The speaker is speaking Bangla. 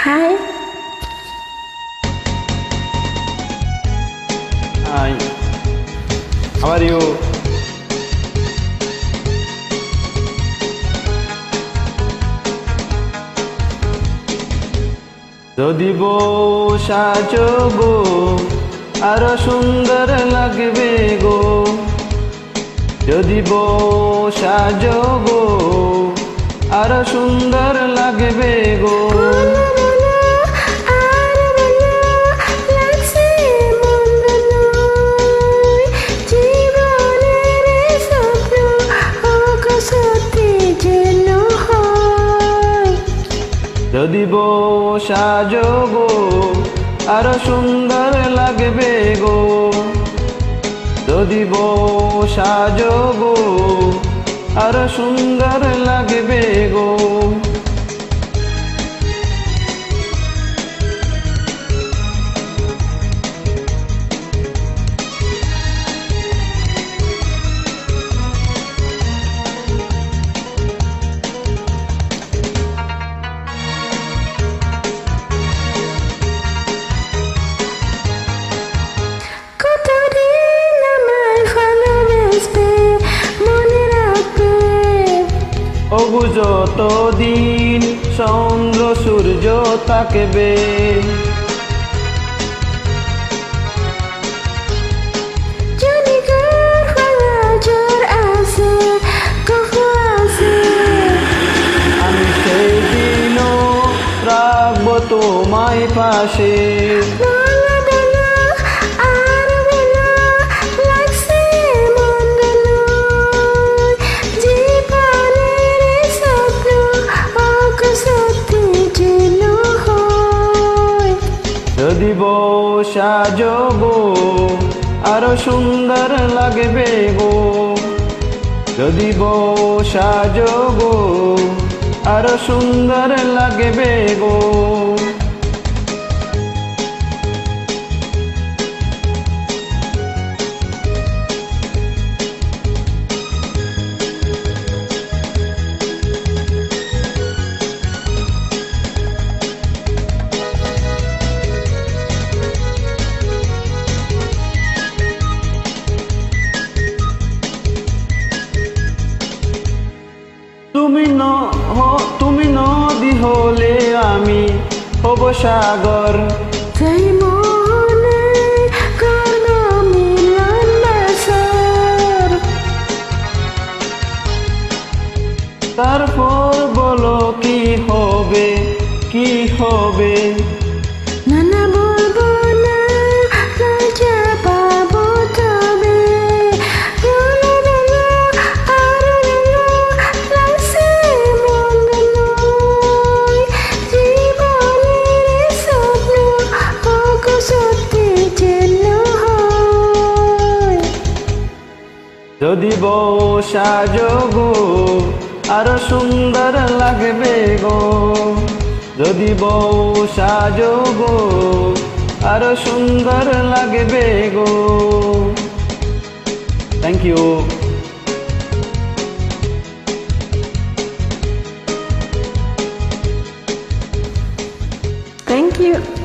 Hi. Hi. How are you? যদি বউ সাজো গো আরো সুন্দর লাগবে গো, যদি বউ সাজো গো আরো সুন্দর লাগবে গো। যদি বউ সাজো গো আরো সুন্দর লাগবে গো, যদি বউ সাজো গো আরো সুন্দর লাগবে গো। ওগো যতদিন চন্দ্র সূর্য থাকবে, আমি সেই দিনও রাখবো তোমায় পাশে। যদি বউ সাজো গো আরো সুন্দর লাগবে গো, যদি বউ সাজো গো আরো সুন্দর লাগবে গো। তুমি নদী হলে আমি হব সাগর, তারপর বলো কি হবে, কি হবে। যদি বউ সাজো গো আরো সুন্দর লাগবে গো, যদি বউ সাজো গো আরো সুন্দর লাগবে গো। Thank you. Thank you.